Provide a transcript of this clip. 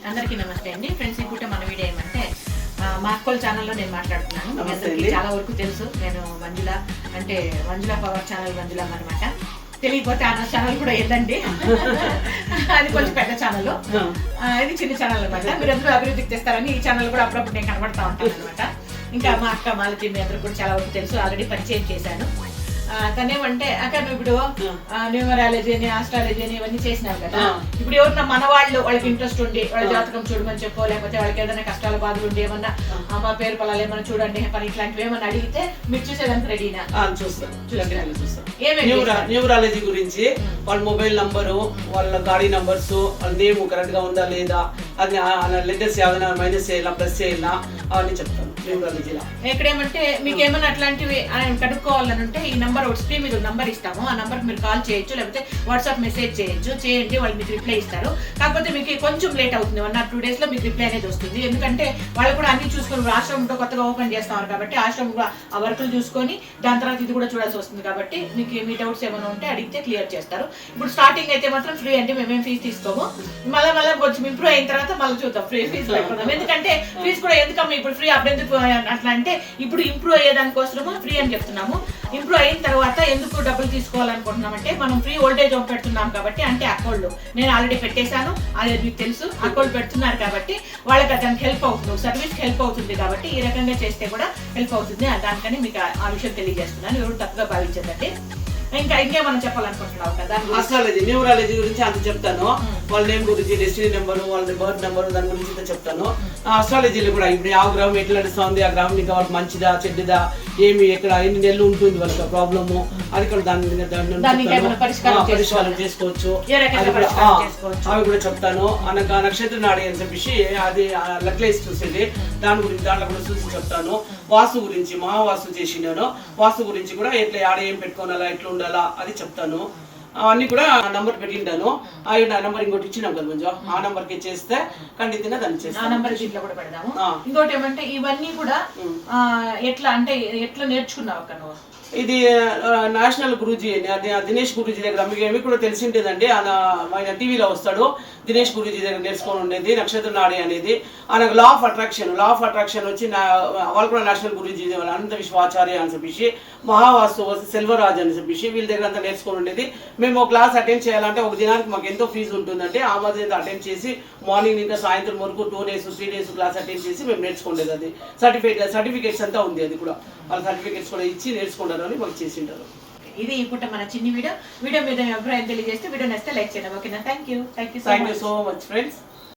అందరికీ నమస్తే అండి ఫ్రెండ్స్. ఇప్పుడు మన వీడియో ఏమంటే మా అక్కల ఛానల్లో నేను మాట్లాడుతున్నాను. మీ అందరికీ చాలా వరకు తెలుసు నేను మంజుల అంటే మంజుల పవర్ ఛానల్ మంజుల అనమాట. తెలియకపోతే ఆ ఛానల్ కూడా వెళ్ళండి, అది కొంచెం పెద్ద ఛానల్, ఇది చిన్న ఛానల్ అనమాట. మీరు అందరూ అభివృద్ధికి తెస్తారని ఈ ఛానల్ కూడా అప్పుడప్పుడు నేను కనబడతా ఉంటాను అనమాట. ఇంకా మా అక్క మాలతి మీ అందరూ కూడా చాలా వరకు తెలుసు, ఆల్రెడీ పరిచయం చేశాను. తనేమంటే అక్కడ నువ్వు ఇప్పుడు న్యూమరాలజీ అని ఆస్ట్రాలజీ అని ఇవన్నీ చేసినావు కదా, ఇప్పుడు ఎవరన్నా మన వాళ్ళకి ఇంట్రెస్ట్ ఉండి వాళ్ళ జాతకం చూడమని చెప్పో, లేకపోతే వాళ్ళకి ఏదైనా కష్టాల బాధలు ఉండి ఏమన్నా మా పేరు పొలాలు ఏమన్నా చూడండి పని ఇట్లాంటివి ఏమన్నా అడిగితే మీరు చూసేదానికి రెడీనా? న్యూమరాలజీ గురించి వాళ్ళ మొబైల్ నంబరు, వాళ్ళ గాడి నంబర్స్, వాళ్ళ నేమ్ కరెక్ట్ గా ఉందా లేదా, అది లెటర్స్ ఏమైనా మైనస్ చేయాలా ప్లస్ చేయాలా అవన్నీ చెప్తాను న్యూమరాలజీలో. ఇక్కడ ఏమంటే మీకు ఏమైనా అట్లాంటివి కనుక్కోవాలని ఉంటే ఈ నంబర్ స్క్రీన్ మీద నంబర్ ఇస్తాము, ఆ నంబర్ మీరు కాల్ చేయొచ్చు, లేకపోతే వాట్సాప్ మెసేజ్ చేయొచ్చు. చేయండి, వాళ్ళు మీకు రిప్లై ఇస్తారు. కాకపోతే మీకు కొంచెం లేట్ అవుతుంది, 1 or 2 days లో మీకు రిప్లై అనేది వస్తుంది. ఎందుకంటే వాళ్ళు కూడా అన్ని చూసుకొని ఆశ్రమంలో కొత్తగా ఓపెన్ చేస్తాం కాబట్టి ఆశ్రమం ఆ వర్కులు చూసుకొని దాని తర్వాత ఇది కూడా చూడాల్సి వస్తుంది. కాబట్టి మీకు మీ డౌట్స్ ఏమైనా ఉంటే అడిగితే క్లియర్ చేస్తారు. ఇప్పుడు స్టార్టింగ్ అయితే మాత్రం ఫ్రీ అంటే మేమేం ఫీజు తీసుకోము. మళ్ళీ కొంచెం ఇంప్రూవ్ అయిన తర్వాత మళ్ళీ చూద్దాం ఫ్రీ ఫీజు లేకపోతే. ఎందుకంటే ఫీజు కూడా ఎందుకమ్మా ఇప్పుడు ఫ్రీ అప్పుడెందుకు అట్లా అంటే ఇప్పుడు ఇంప్రూవ్ అయ్యేదానికోసము ఫ్రీ అని చెప్తున్నాము. ఇంప్రూవ్ అయిన తర్వాత ఎందుకు డబ్బులు తీసుకోవాలనుకుంటున్నామంటే మనం ఫ్రీ ఓల్డేజ్ హోమ్ పెడుతున్నాం కాబట్టి, అంటే అకౌంట్ నేను ఆల్రెడీ పెట్టేశాను, అది మీకు తెలుసు. అకౌంట్ పెడుతున్నారు కాబట్టి వాళ్ళకి దానికి హెల్ప్ అవుతుంది, సర్వీస్ హెల్ప్ అవుతుంది కాబట్టి ఈ రకంగా చేస్తే కూడా హెల్ప్ అవుతుంది. దానికని మీకు ఆ విషయం తెలియజేస్తున్నాను, ఎవరు తప్పుగా భావించదండి. ఇంకేమన్నా చెప్పాలనుకుంటున్నావు కదా? ఆస్ట్రాలజీ న్యూమరాలజీ గురించి అంత చెప్తాను, వాళ్ళ నేమ్ గురించి, డెస్టినీ నెంబరు, వాళ్ళ బర్త్ నెంబరు, దాని గురించి చెప్తాను. ఆస్ట్రాలజీలో కూడా ఇప్పుడు ఆ గ్రహం ఎట్లా నడుస్తుంది, ఆ గ్రహం ఇంకా వాళ్ళకి మంచిదా చెడ్డదా, ఏమి ఎక్కడ ఎన్ని నెలలు ఉంటుంది వాళ్ళకి ప్రాబ్లము, అది కూడా దాన్ని పరిష్కారం చేసుకోవచ్చు అవి కూడా చెప్తాను. అనగా నక్షత్ర నాడి అని చెప్పేసి అది లెక్కలేసి చూసేది, దాని గురించి దాంట్లో కూడా చూసి చెప్తాను. వాస్తు గురించి మహావాస్తు చేసినాను, వాస్తు గురించి కూడా ఎట్లా ఆడ ఏం పెట్టుకోవాలా ఎట్లా ఉండాలా అది చెప్తాను. అవన్నీ కూడా నంబర్ పెట్టింటాను. ఆ నంబర్ ఇంకోటి ఇచ్చినాం కదా కొంచెం, ఆ నంబర్ కి చేస్తే ఖండితంగా దాన్ని చేస్తాను. కూడా పెడదాము. ఇంకోటి ఏమంటే ఇవన్నీ కూడా ఎట్లా అంటే ఎట్లా నేర్చుకున్నావు అక్క నువ్వు? ఇది నేషనల్ గురూజీ దినేష్ గురూజీ దగ్గర మీకు కూడా తెలిసింటేదండి, ఆయన టీవీలో వస్తాడు. దినేష్ గురూజీ దగ్గర నేర్చుకొని ఉండేది నక్షత్ర నాడి అనేది. ఆయనకు లా ఆఫ్ అట్రాక్షన్ వచ్చి వాళ్ళు కూడా నేషనల్ గురూజీ అనంత విశ్వాచార్య అని చెప్పేసి, మహావాస్తు సెల్వరాజ్ అని చెప్పేసి వీళ్ళ దగ్గర అంతా నేర్చుకొని ఉండేది. మేము క్లాస్ అటెండ్ చేయాలంటే ఒక దినానికి మాకు ఎంతో ఫీజు ఉంటుందంటే ఆ మధ్య అటెండ్ చేసి మార్నింగ్ ఇంకా సాయంత్రం వరకు 2 days 3 days క్లాస్ అటెండ్ చేసి మేము నేర్చుకునేది. అది సర్టిఫికేట్స్ అంతా ఉంది, అది కూడా వాళ్ళ సర్టిఫికేట్స్ కూడా ఇచ్చి నేర్చుకుంటారు అని మాకు చేసింటారు. ఇది ఇప్పుడు మన చిన్న వీడియో మీద మీ అభిప్రాయం తెలియజేస్తే వీడియో నచ్చితే లైక్ చేయండి. ఓకేనా? Thank you so much friends.